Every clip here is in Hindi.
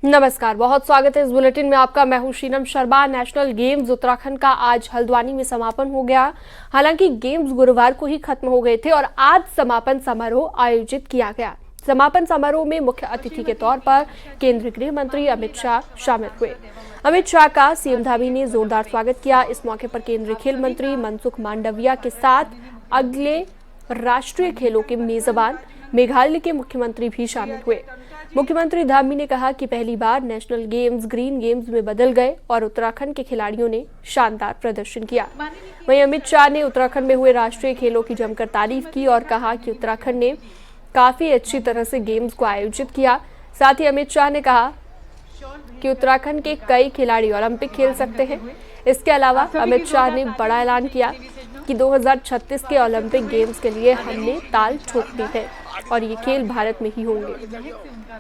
नमस्कार, बहुत स्वागत है इस बुलेटिन में आपका। मैं हूं शीनम शर्मा। नेशनल गेम्स उत्तराखंड का आज हल्द्वानी में समापन हो गया। हालांकि गेम्स गुरुवार को ही खत्म हो गए थे और आज समापन समारोह आयोजित किया गया। समापन समारोह में मुख्य अतिथि के तौर पर केंद्रीय गृह मंत्री अमित शाह शामिल हुए। अमित शाह का सीएम धामी ने जोरदार स्वागत किया। इस मौके पर केंद्रीय खेल मंत्री मनसुख मांडविया के साथ अगले राष्ट्रीय खेलों के मेजबान मेघालय के मुख्यमंत्री भी शामिल हुए। मुख्यमंत्री धामी ने कहा कि पहली बार नेशनल गेम्स ग्रीन गेम्स में बदल गए और उत्तराखंड के खिलाड़ियों ने शानदार प्रदर्शन किया। वहीं अमित शाह ने उत्तराखंड में हुए राष्ट्रीय खेलों की जमकर तारीफ की और कहा कि उत्तराखंड ने काफी अच्छी तरह से गेम्स को आयोजित किया। साथ ही अमित शाह ने कहा कि उत्तराखंड के कई खिलाड़ी ओलंपिक खेल सकते हैं। इसके अलावा अमित शाह ने बड़ा ऐलान किया कि 2036 के ओलंपिक गेम्स के लिए हमने ताल ठोक दी है और ये खेल भारत में ही होंगे।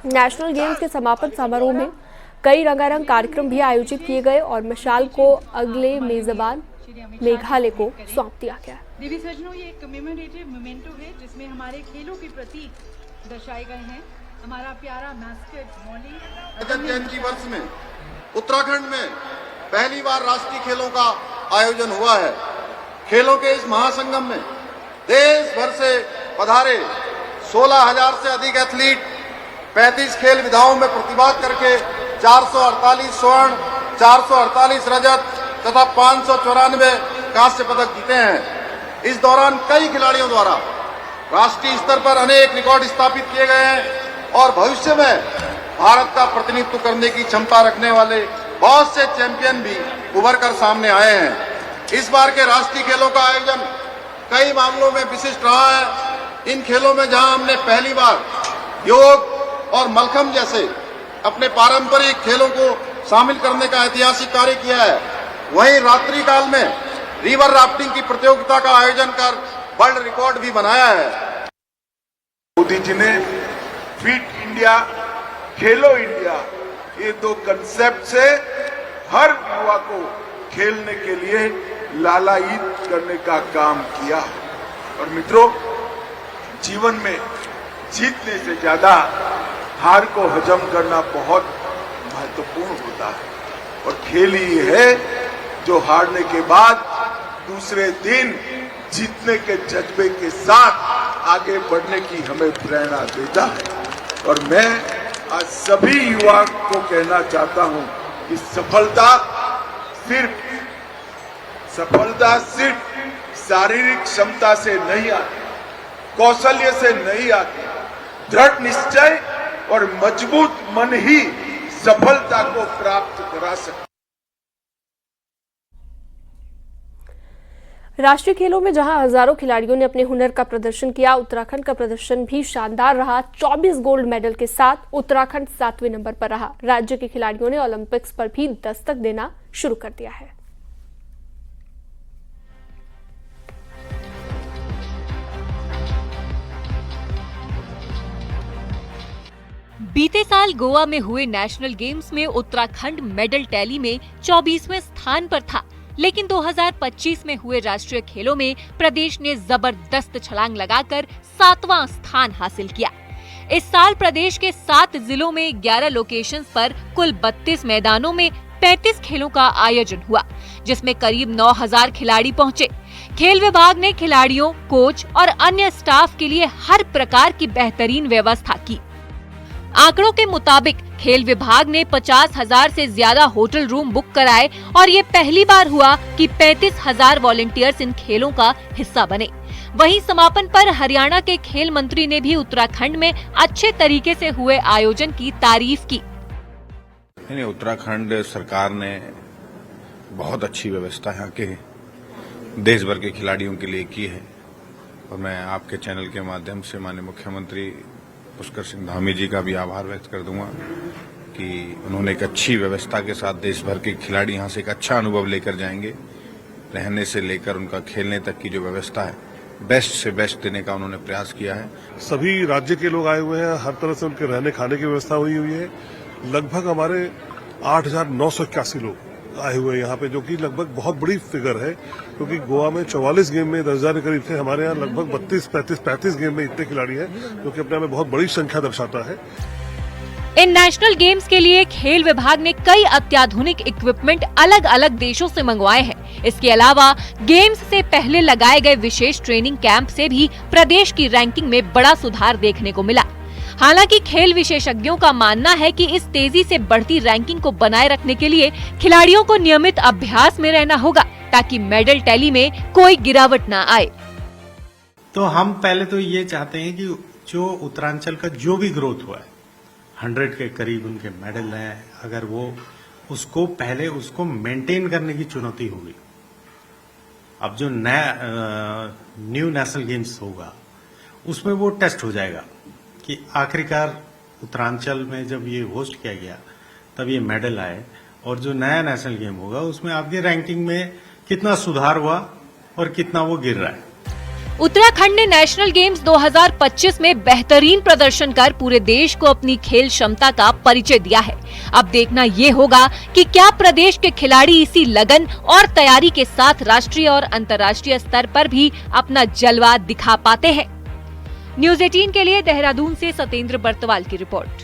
नेशनल गेम्स के समापन समारोह में कई रंगारंग कार्यक्रम भी आयोजित किए गए और मशाल को अगले मेजबान मेघालय को सौंप दिया गया। देवी सज्जनों, ये एक कमेमोरेटिव मोमेंटो है जिसमें हमारे खेलों के प्रतीक दर्शाए गए हैं। हमारा प्यारा मैस्कट मौली रजत जयंती वर्ष में उत्तराखंड में पहली बार राष्ट्रीय खेलों का आयोजन हुआ है। खेलों के इस महासंगम में देश भर से पधारे 16,000 से अधिक एथलीट 35 खेल विधाओं में प्रतिभाग करके 448 स्वर्ण, 448 रजत तथा 594 कांस्य पदक जीते हैं। इस दौरान कई खिलाड़ियों द्वारा राष्ट्रीय स्तर पर अनेक रिकॉर्ड स्थापित किए गए हैं और भविष्य में भारत का प्रतिनिधित्व करने की क्षमता रखने वाले बहुत से चैंपियन भी उभर कर सामने आए हैं। इस बार के राष्ट्रीय खेलों का आयोजन कई मामलों में विशिष्ट रहा है। इन खेलों में जहां हमने पहली बार योग और मलखम्ब जैसे अपने पारंपरिक खेलों को शामिल करने का ऐतिहासिक कार्य किया है, वहीं रात्रि काल में रिवर राफ्टिंग की प्रतियोगिता का आयोजन कर वर्ल्ड रिकॉर्ड भी बनाया है। मोदी जी ने फिट इंडिया, खेलो इंडिया, ये दो कंसेप्ट से हर युवा को खेलने के लिए लालायित करने का काम किया। और मित्रों, जीवन में जीतने से ज्यादा हार को हजम करना बहुत महत्वपूर्ण होता है और खेल ही है जो हारने के बाद दूसरे दिन जीतने के जज्बे के साथ आगे बढ़ने की हमें प्रेरणा देता है। और मैं आज सभी युवा को कहना चाहता हूं कि सफलता सिर्फ शारीरिक क्षमता से नहीं आती, कौशल्य से नहीं आती। दृढ़ निश्चय और मजबूत मन ही सफलता को प्राप्त करा सकता। राष्ट्रीय खेलों में जहां हजारों खिलाड़ियों ने अपने हुनर का प्रदर्शन किया, उत्तराखंड का प्रदर्शन भी शानदार रहा। 24 गोल्ड मेडल के साथ उत्तराखंड 7वें नंबर पर रहा। राज्य के खिलाड़ियों ने ओलंपिक्स पर भी दस्तक देना शुरू कर दिया है। बीते साल गोवा में हुए नेशनल गेम्स में उत्तराखंड मेडल टैली में 24वें स्थान पर था, लेकिन 2025 में हुए राष्ट्रीय खेलों में प्रदेश ने जबरदस्त छलांग लगाकर 7वां स्थान हासिल किया। इस साल प्रदेश के 7 जिलों में 11 लोकेशंस पर कुल 32 मैदानों में 35 खेलों का आयोजन हुआ, जिसमें करीब 9,000 खिलाड़ी पहुंचे। खेल विभाग ने खिलाड़ियों, कोच और अन्य स्टाफ के लिए हर प्रकार की बेहतरीन व्यवस्था की। आंकड़ों के मुताबिक खेल विभाग ने 50,000 से ज्यादा होटल रूम बुक कराए और ये पहली बार हुआ कि 35,000 वॉलंटियर्स इन खेलों का हिस्सा बने। वहीं समापन पर हरियाणा के खेल मंत्री ने भी उत्तराखंड में अच्छे तरीके से हुए आयोजन की तारीफ की। उत्तराखंड सरकार ने बहुत अच्छी व्यवस्था यहाँ के देश भर के खिलाड़ियों के लिए की है और मैं आपके चैनल के माध्यम से माननीय मुख्यमंत्री पुष्कर सिंह धामी जी का भी आभार व्यक्त कर दूंगा कि उन्होंने एक अच्छी व्यवस्था के साथ देश भर के खिलाड़ी यहाँ से एक अच्छा अनुभव लेकर जाएंगे। रहने से लेकर उनका खेलने तक की जो व्यवस्था है, बेस्ट से बेस्ट देने का उन्होंने प्रयास किया है। सभी राज्य के लोग आए हुए हैं, हर तरह से उनके रहने खाने की व्यवस्था हुई है। लगभग हमारे 8,981 लोग आए हुए हैं यहाँ पे, जो कि लगभग बहुत बड़ी फिगर है, क्योंकि गोवा में 44 गेम में 10,000 के करीब थे। हमारे यहाँ लगभग 35 गेम में इतने खिलाड़ी हैं, जो कि अपने में बहुत बड़ी संख्या दर्शाता है। इन नेशनल गेम्स के लिए खेल विभाग ने कई अत्याधुनिक इक्विपमेंट अलग अलग देशों से मंगवाए हैं। इसके अलावा गेम्स से पहले लगाए गए विशेष ट्रेनिंग कैंप से भी प्रदेश की रैंकिंग में बड़ा सुधार देखने को मिला। हालांकि खेल विशेषज्ञों का मानना है कि इस तेजी से बढ़ती रैंकिंग को बनाए रखने के लिए खिलाड़ियों को नियमित अभ्यास में रहना होगा ताकि मेडल टैली में कोई गिरावट न आए। तो हम पहले तो ये चाहते हैं कि जो उत्तरांचल का जो भी ग्रोथ हुआ है 100 के करीब उनके मेडल हैं, अगर वो उसको पहले उसको मेंटेन करने की चुनौती होगी। अब जो नया न्यू नेशनल गेम्स होगा उसमें वो टेस्ट हो जाएगा कि आखिरकार उत्तरांचल में जब ये होस्ट किया गया तब ये मेडल आए, और जो नया नेशनल गेम होगा उसमें आपकी रैंकिंग में कितना सुधार हुआ और कितना वो गिर रहा है। उत्तराखंड ने नेशनल गेम्स 2025 में बेहतरीन प्रदर्शन कर पूरे देश को अपनी खेल क्षमता का परिचय दिया है। अब देखना ये होगा कि क्या प्रदेश के खिलाड़ी इसी लगन और तैयारी के साथ राष्ट्रीय और अंतर्राष्ट्रीय स्तर पर भी अपना जलवा दिखा पाते हैं। न्यूज़ 18 के लिए देहरादून से सतेंद्र बर्तवाल की रिपोर्ट।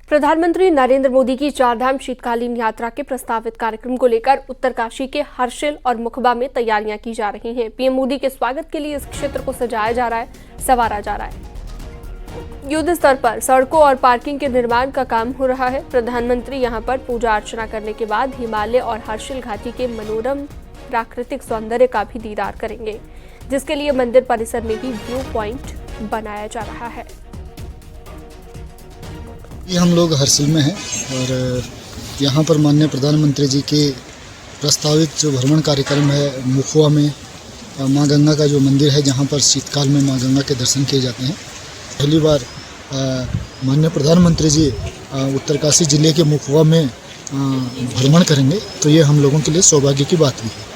प्रधानमंत्री नरेंद्र मोदी की चारधाम शीतकालीन यात्रा के प्रस्तावित कार्यक्रम को लेकर उत्तरकाशी के हर्षिल और मुखबा में तैयारियां की जा रही हैं। पीएम मोदी के स्वागत के लिए इस क्षेत्र को सजाया जा रहा है, संवारा जा रहा है। युद्ध स्तर पर सड़कों और पार्किंग के निर्माण का काम हो रहा है। प्रधानमंत्री यहां पर पूजा अर्चना करने के बाद हिमालय और हर्षिल घाटी के मनोरम प्राकृतिक सौंदर्य का भी दीदार करेंगे, जिसके लिए मंदिर परिसर में ही व्यू पॉइंट बनाया जा रहा है। ये हम लोग हर्षिल में हैं और यहाँ पर माननीय प्रधानमंत्री जी के प्रस्तावित जो भ्रमण कार्यक्रम है मुखवा में माँ गंगा का जो मंदिर है, जहाँ पर शीतकाल में माँ गंगा के दर्शन किए जाते हैं। पहली बार माननीय प्रधानमंत्री जी उत्तरकाशी जिले के मुखवा में भ्रमण करेंगे, तो ये हम लोगों के लिए सौभाग्य की बात भी है।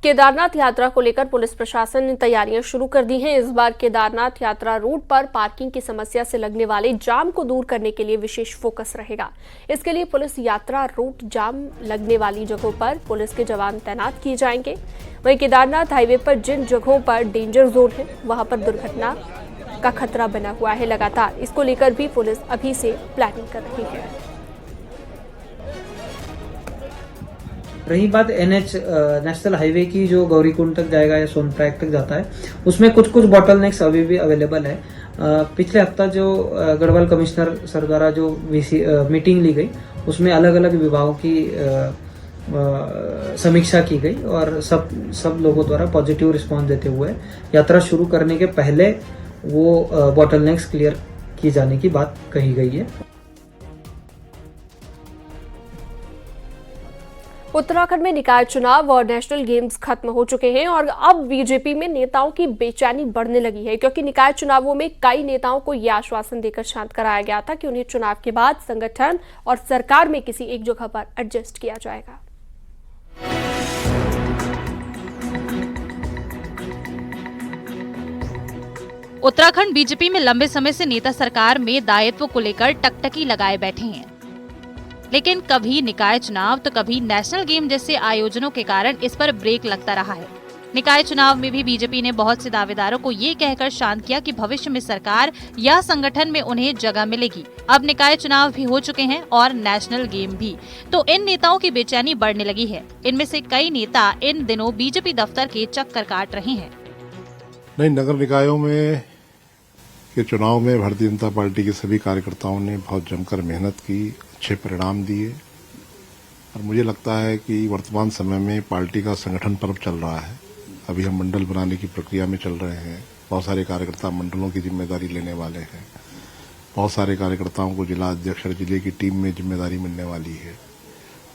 केदारनाथ यात्रा को लेकर पुलिस प्रशासन ने तैयारियां शुरू कर दी हैं। इस बार केदारनाथ यात्रा रूट पर पार्किंग की समस्या से लगने वाले जाम को दूर करने के लिए विशेष फोकस रहेगा। इसके लिए पुलिस यात्रा रूट जाम लगने वाली जगहों पर पुलिस के जवान तैनात किए जाएंगे। वहीं केदारनाथ हाईवे पर जिन जगहों पर डेंजर जोन है, वहां पर दुर्घटना का खतरा बना हुआ है लगातार। इसको लेकर भी पुलिस अभी से प्लानिंग कर रही है। रही बात NH नेशनल हाईवे की, जो गौरीकुंड तक जाएगा या सोनप्रयाग तक जाता है, उसमें कुछ बॉटलनेक्स अभी भी अवेलेबल है। पिछले हफ्ता जो गढ़वाल कमिश्नर सर द्वारा जो मीटिंग ली गई, उसमें अलग अलग विभागों की समीक्षा की गई और सब लोगों द्वारा पॉजिटिव रिस्पांस देते हुए यात्रा शुरू करने के पहले वो बॉटलनेक्स क्लियर की जाने की बात कही गई है। उत्तराखंड में निकाय चुनाव और नेशनल गेम्स खत्म हो चुके हैं और अब बीजेपी में नेताओं की बेचैनी बढ़ने लगी है, क्योंकि निकाय चुनावों में कई नेताओं को यह आश्वासन देकर शांत कराया गया था कि उन्हें चुनाव के बाद संगठन और सरकार में किसी एक जगह पर एडजस्ट किया जाएगा। उत्तराखंड बीजेपी में लंबे समय से नेता सरकार में दायित्व को लेकर टकटकी लगाए बैठे हैं, लेकिन कभी निकाय चुनाव तो कभी नेशनल गेम जैसे आयोजनों के कारण इस पर ब्रेक लगता रहा है। निकाय चुनाव में भी बीजेपी ने बहुत से दावेदारों को ये कहकर शांत किया कि भविष्य में सरकार या संगठन में उन्हें जगह मिलेगी। अब निकाय चुनाव भी हो चुके हैं और नेशनल गेम भी, तो इन नेताओं की बेचैनी बढ़ने लगी है। इनमें से कई नेता इन दिनों बीजेपी दफ्तर के चक्कर काट रहे हैं। नहीं, नगर निकायों में के चुनाव में भारतीय जनता पार्टी के सभी कार्यकर्ताओं ने बहुत जमकर मेहनत की, अच्छे परिणाम दिए और मुझे लगता है कि वर्तमान समय में पार्टी का संगठन पर्व चल रहा है। अभी हम मंडल बनाने की प्रक्रिया में चल रहे हैं। बहुत सारे कार्यकर्ता मंडलों की जिम्मेदारी लेने वाले हैं। बहुत सारे कार्यकर्ताओं को जिला अध्यक्ष और जिले की टीम में जिम्मेदारी मिलने वाली है।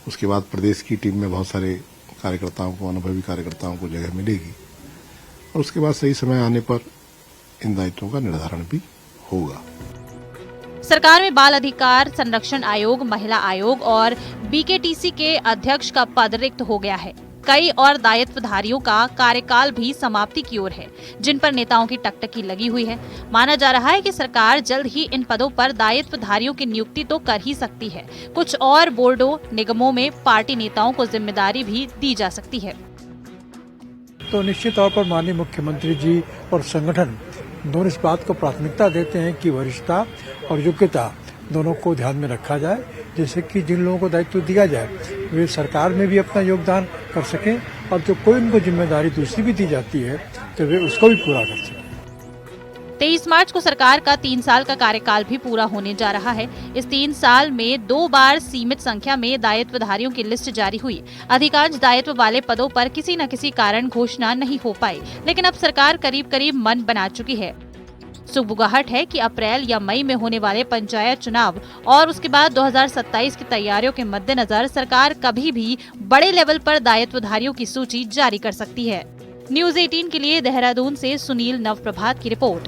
उसके बाद प्रदेश की टीम में बहुत सारे कार्यकर्ताओं को, अनुभवी कार्यकर्ताओं को जगह मिलेगी और उसके बाद सही समय आने पर इन दायित्वों का निर्धारण भी होगा। सरकार में बाल अधिकार संरक्षण आयोग, महिला आयोग और BKTC के अध्यक्ष का पद रिक्त हो गया है। कई और दायित्वधारियों का कार्यकाल भी समाप्ति की ओर है, जिन पर नेताओं की टकटकी लगी हुई है। माना जा रहा है कि सरकार जल्द ही इन पदों पर दायित्वधारियों की नियुक्ति तो कर ही सकती है। कुछ और बोर्डों, निगमों में पार्टी नेताओं को जिम्मेदारी भी दी जा सकती है। तो निश्चित तौर पर माननीय मुख्यमंत्री जी और संगठन दोनों इस बात को प्राथमिकता देते हैं कि वरिष्ठता और योग्यता दोनों को ध्यान में रखा जाए, जैसे कि जिन लोगों को दायित्व दिया जाए वे सरकार में भी अपना योगदान कर सकें और जो कोई उनको जिम्मेदारी दूसरी भी दी जाती है तो वे उसको भी पूरा कर सकें। 23 मार्च को सरकार का 3 साल का कार्यकाल भी पूरा होने जा रहा है। इस 3 साल में 2 बार सीमित संख्या में दायित्वधारियों की लिस्ट जारी हुई। अधिकांश दायित्व वाले पदों पर किसी न किसी कारण घोषणा नहीं हो पाई, लेकिन अब सरकार करीब करीब मन बना चुकी है। सुगबुगाहट है कि अप्रैल या मई में होने वाले पंचायत चुनाव और उसके बाद 2027 की तैयारियों के मद्देनजर सरकार कभी भी बड़े लेवल पर दायित्वधारियों की सूची जारी कर सकती है। न्यूज़ 18 के लिए देहरादून से सुनील नवप्रभात की रिपोर्ट।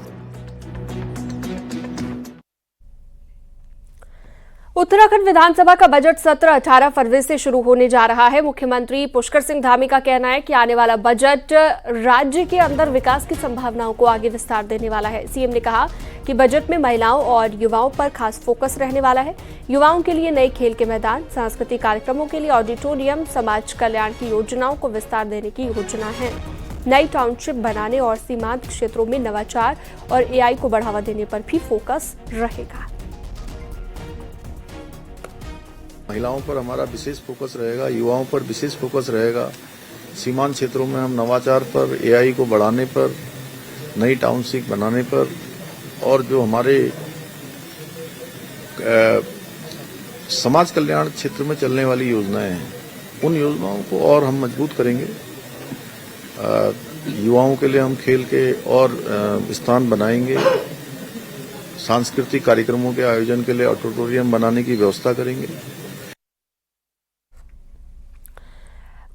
उत्तराखंड विधानसभा का बजट सत्र 18 फरवरी से शुरू होने जा रहा है। मुख्यमंत्री पुष्कर सिंह धामी का कहना है कि आने वाला बजट राज्य के अंदर विकास की संभावनाओं को आगे विस्तार देने वाला है। सीएम ने कहा कि बजट में महिलाओं और युवाओं पर खास फोकस रहने वाला है। युवाओं के लिए नए खेल के मैदान, सांस्कृतिक कार्यक्रमों के लिए ऑडिटोरियम, समाज कल्याण की योजनाओं को विस्तार देने की योजना है। नई टाउनशिप बनाने और सीमांत क्षेत्रों में नवाचार और एआई को बढ़ावा देने पर भी फोकस रहेगा। महिलाओं पर हमारा विशेष फोकस रहेगा, युवाओं पर विशेष फोकस रहेगा। सीमांत क्षेत्रों में हम नवाचार पर, एआई को बढ़ाने पर, नई टाउनशिप बनाने पर और जो हमारे समाज कल्याण क्षेत्र में चलने वाली योजनाएं हैं, उन योजनाओं को और हम मजबूत करेंगे। युवाओं के लिए हम खेल के और स्थान बनाएंगे। सांस्कृतिक कार्यक्रमों के आयोजन के लिए ऑडिटोरियम बनाने की व्यवस्था करेंगे।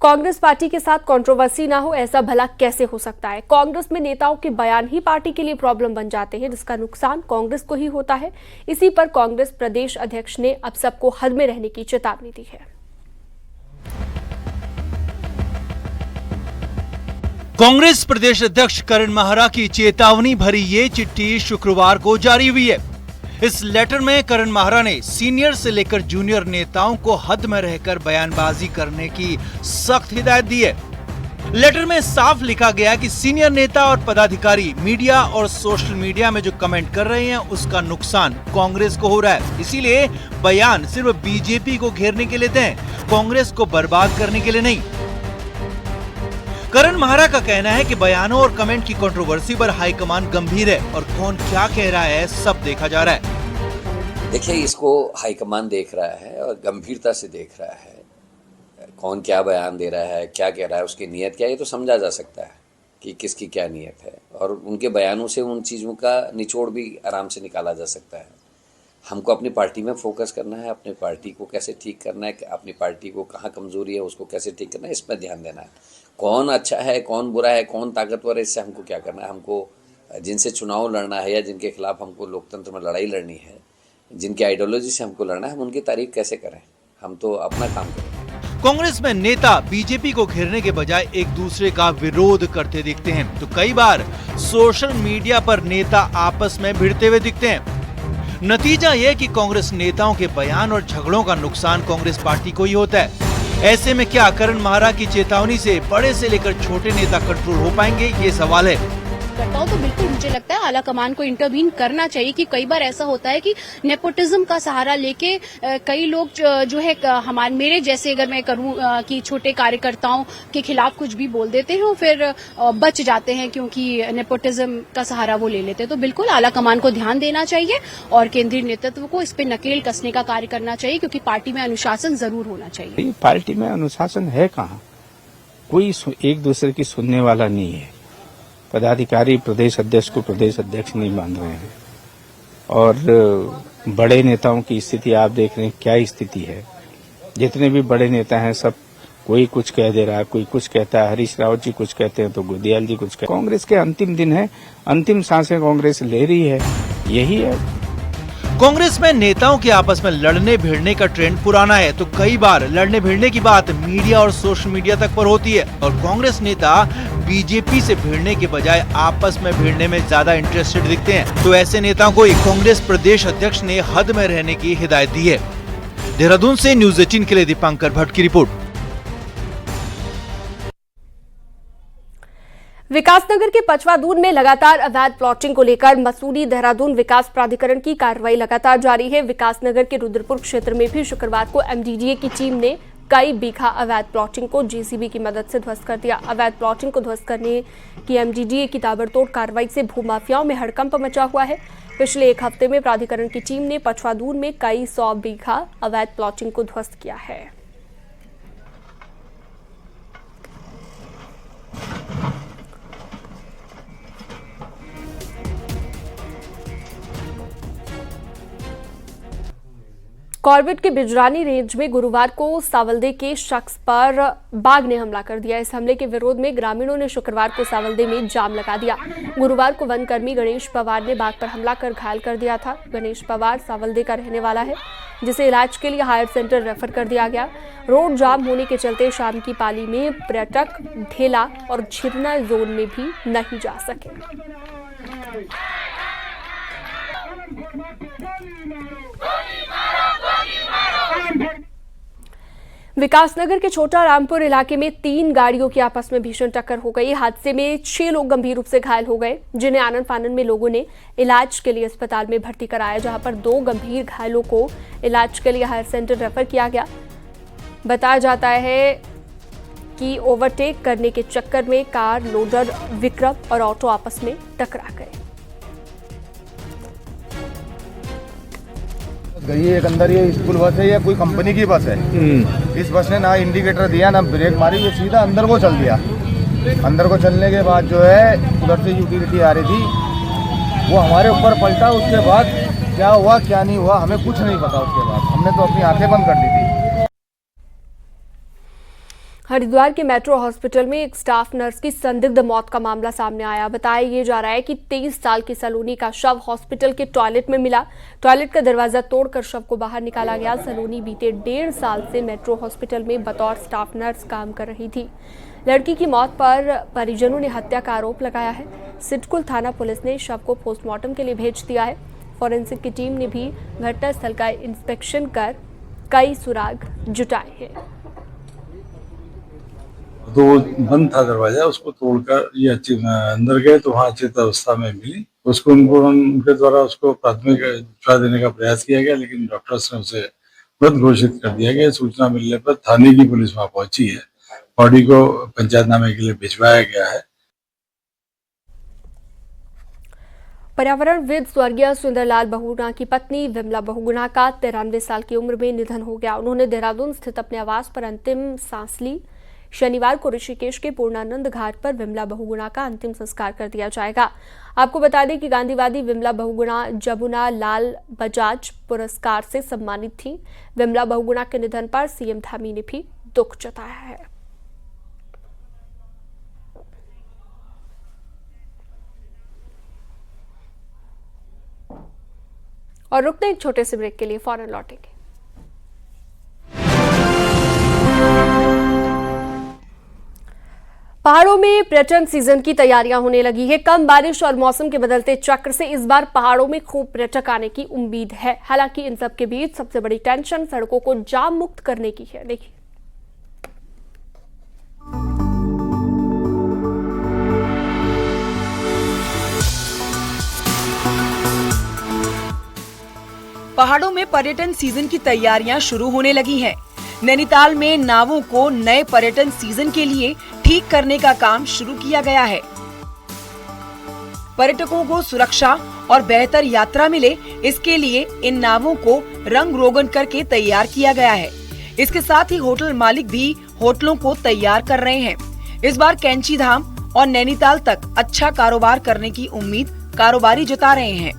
कांग्रेस पार्टी के साथ कंट्रोवर्सी ना हो, ऐसा भला कैसे हो सकता है? कांग्रेस में नेताओं के बयान ही पार्टी के लिए प्रॉब्लम बन जाते हैं, जिसका नुकसान कांग्रेस को ही होता है। इसी पर कांग्रेस प्रदेश अध्यक्ष ने अब सबको हद में रहने की चेतावनी दी है। कांग्रेस प्रदेश अध्यक्ष करण माहरा की चेतावनी भरी ये चिट्ठी शुक्रवार को जारी हुई है। इस लेटर में करण माहरा ने सीनियर से लेकर जूनियर नेताओं को हद में रहकर बयानबाजी करने की सख्त हिदायत दी है। लेटर में साफ लिखा गया कि सीनियर नेता और पदाधिकारी मीडिया और सोशल मीडिया में जो कमेंट कर रहे हैं उसका नुकसान कांग्रेस को हो रहा है। इसीलिए बयान सिर्फ बीजेपी को घेरने के लिए दें, कांग्रेस को बर्बाद करने के लिए नहीं। करण माहरा का कहना है कि बयानों और कमेंट की कंट्रोवर्सी पर हाईकमान गंभीर है और कौन क्या कह रहा है सब देखा जा रहा है। देखिए, इसको हाईकमान देख रहा है और गंभीरता से देख रहा है। कौन क्या बयान दे रहा है, क्या कह रहा है, उसकी नीयत क्या है, ये तो समझा जा सकता है कि किसकी क्या नीयत है और उनके बयानों से उन चीज़ों का निचोड़ भी आराम से निकाला जा सकता है। हमको अपनी पार्टी में फोकस करना है, अपनी पार्टी को कैसे ठीक करना है, अपनी पार्टी को कहाँ कमजोरी है उसको कैसे ठीक करना है, इस पर ध्यान देना है। कौन अच्छा है, कौन बुरा है, कौन ताकतवर है, इससे हमको क्या करना है। हमको जिनसे चुनाव लड़ना है या जिनके खिलाफ हमको लोकतंत्र में लड़ाई लड़नी है, जिनकी आइडियोलॉजी से हमको लड़ना है, हम उनकी तारीफ कैसे करें। हम तो अपना काम करें। कांग्रेस में नेता बीजेपी को घेरने के बजाय एक दूसरे का विरोध करते दिखते हैं, तो कई बार सोशल मीडिया पर नेता आपस में भिड़ते हुए दिखते हैं। नतीजा यह कि कांग्रेस नेताओं के बयान और झगड़ों का नुकसान कांग्रेस पार्टी को ही होता है। ऐसे में क्या करण माहरा की चेतावनी से बड़े से लेकर छोटे नेता कंट्रोल हो पाएंगे, ये सवाल है। करता हूं तो बिल्कुल मुझे लगता है आला कमान को इंटरवीन करना चाहिए कि कई बार ऐसा होता है कि नेपोटिज्म का सहारा लेके कई लोग जो है हमारे मेरे जैसे अगर मैं करूं कि छोटे कार्यकर्ताओं के खिलाफ कुछ भी बोल देते हैं और फिर बच जाते हैं क्योंकि नेपोटिज्म का सहारा वो ले लेते हैं। तो बिल्कुल आला कमान को ध्यान देना चाहिए और केंद्रीय नेतृत्व को इस पे नकेल कसने का कार्य करना चाहिए, क्योंकि पार्टी में अनुशासन जरूर होना चाहिए। पार्टी में अनुशासन है कहाँ? कोई एक दूसरे की सुनने वाला नहीं है। पदाधिकारी प्रदेश अध्यक्ष को प्रदेश अध्यक्ष नहीं मान रहे हैं और बड़े नेताओं की स्थिति आप देख रहे हैं क्या स्थिति है। जितने भी बड़े नेता हैं सब कोई कुछ कह दे रहा है, कोई कुछ कहता है। हरीश रावत जी कुछ कहते हैं तो गोदियाल जी कुछ कहते हैं। कांग्रेस के अंतिम दिन है, अंतिम सांसें कांग्रेस ले रही है, यही है। कांग्रेस में नेताओं के आपस में लड़ने भिड़ने का ट्रेंड पुराना है, तो कई बार लड़ने भिड़ने की बात मीडिया और सोशल मीडिया तक पर होती है और कांग्रेस नेता बीजेपी से भिड़ने के बजाय आपस में भिड़ने में ज्यादा इंटरेस्टेड दिखते हैं। तो ऐसे नेताओं को कांग्रेस प्रदेश अध्यक्ष ने हद में रहने की हिदायत दी है। देहरादून से न्यूज़ 18 के लिए दीपांकर भट्ट की रिपोर्ट। विकासनगर के पचवादून में लगातार अवैध प्लॉटिंग को लेकर मसूरी देहरादून विकास प्राधिकरण की कार्रवाई लगातार जारी है। विकासनगर के रुद्रपुर क्षेत्र में भी शुक्रवार को एमडीडीए की टीम ने कई बीघा अवैध प्लॉटिंग को जेसीबी की मदद से ध्वस्त कर दिया। अवैध प्लॉटिंग को ध्वस्त करने की एमडीडीए की ताबड़तोड़ कार्रवाई से भूमाफियाओं में हड़कंप मचा हुआ है। पिछले एक हफ्ते में प्राधिकरण की टीम ने पचवादून में कई 100 बीघा अवैध प्लॉटिंग को ध्वस्त किया है। कॉर्बेट के बिजरानी रेंज में गुरुवार को सावल्दे के शख्स पर बाघ ने हमला कर दिया। इस हमले के विरोध में ग्रामीणों ने शुक्रवार को सावल्दे में जाम लगा दिया। गुरुवार को वनकर्मी गणेश पवार ने बाघ पर हमला कर घायल कर दिया था। गणेश पवार सावल्दे का रहने वाला है, जिसे इलाज के लिए हायर सेंटर रेफर कर दिया गया। रोड जाम होने के चलते शाम की पाली में पर्यटक ढेला और झिरना जोन में भी नहीं जा सके। विकासनगर के छोटा रामपुर इलाके में 3 गाड़ियों की आपस में भीषण टक्कर हो गई। हादसे में 6 लोग गंभीर रूप से घायल हो गए, जिन्हें आनन फानन में लोगों ने इलाज के लिए अस्पताल में भर्ती कराया, जहां पर 2 गंभीर घायलों को इलाज के लिए हायर सेंटर रेफर किया गया। बताया जाता है कि ओवरटेक करने के चक्कर में कार लोडर विक्रम और ऑटो आपस में टकरा गए। गई एक अंदर ये स्कूल बस है या कोई कंपनी की बस है। इस बस ने ना इंडिकेटर दिया ना ब्रेक मारी, ये सीधा अंदर को चल दिया। अंदर को चलने के बाद जो है उधर से यूटिलिटी आ रही थी, वो हमारे ऊपर पलटा। उसके बाद क्या हुआ क्या नहीं हुआ हमें कुछ नहीं पता। उसके बाद हमने तो अपनी आंखें बंद कर दी थी। हरिद्वार के मेट्रो हॉस्पिटल में एक स्टाफ नर्स की संदिग्ध मौत का मामला सामने आया। बताया ये जा रहा है कि 23 साल की सलोनी का शव हॉस्पिटल के टॉयलेट में मिला। टॉयलेट का दरवाजा तोड़कर शव को बाहर निकाला गया। सलोनी बीते 1.5 साल से मेट्रो हॉस्पिटल में बतौर स्टाफ नर्स काम कर रही थी। लड़की की मौत पर परिजनों ने हत्या का आरोप लगाया है। सिडकुल थाना पुलिस ने शव को पोस्टमार्टम के लिए भेज दिया है। फॉरेंसिक की टीम ने भी घटनास्थल का इंस्पेक्शन कर कई सुराग जुटाए हैं। तो बंद था दरवाजा, उसको तोड़कर ये अच्छी अंदर गए तो वहाँ अचेत अवस्था में मिली। उसको उनके द्वारा उसको प्राथमिक उपचार देने का प्रयास किया गया, लेकिन डॉक्टर्स ने उसे मृत घोषित कर दिया गया। सूचना मिलने पर थाने की पुलिस वहाँ पहुंची है। बॉडी को पंचायतनामे के लिए भिजवाया गया है। पर्यावरणविद स्वर्गीय सुंदरलाल बहुगुणा की पत्नी विमला बहुगुणा का 93 साल की उम्र में निधन हो गया। उन्होंने देहरादून स्थित अपने आवास पर अंतिम सांस ली। शनिवार को ऋषिकेश के पूर्णानंद घाट पर विमला बहुगुणा का अंतिम संस्कार कर दिया जाएगा। आपको बता दें कि गांधीवादी विमला बहुगुणा जमुना लाल बजाज पुरस्कार से सम्मानित थी। विमला बहुगुणा के निधन पर सीएम धामी ने भी दुख जताया है। और रुकते हैं एक छोटे से ब्रेक के लिए, फौरन लौटेंगे। पहाड़ों में पर्यटन सीजन की तैयारियां होने लगी है। कम बारिश और मौसम के बदलते चक्र से इस बार पहाड़ों में खूब पर्यटक आने की उम्मीद है। हालांकि इन सब के बीच सबसे बड़ी टेंशन सड़कों को जाम मुक्त करने की है। देखिए, पहाड़ों में पर्यटन सीजन की तैयारियां शुरू होने लगी हैं। नैनीताल में नावों को नए पर्यटन सीजन के लिए ठीक करने का काम शुरू किया गया है। पर्यटकों को सुरक्षा और बेहतर यात्रा मिले, इसके लिए इन नावों को रंग रोगन करके तैयार किया गया है। इसके साथ ही होटल मालिक भी होटलों को तैयार कर रहे हैं। इस बार कैंची धाम और नैनीताल तक अच्छा कारोबार करने की उम्मीद कारोबारी जता रहे हैं।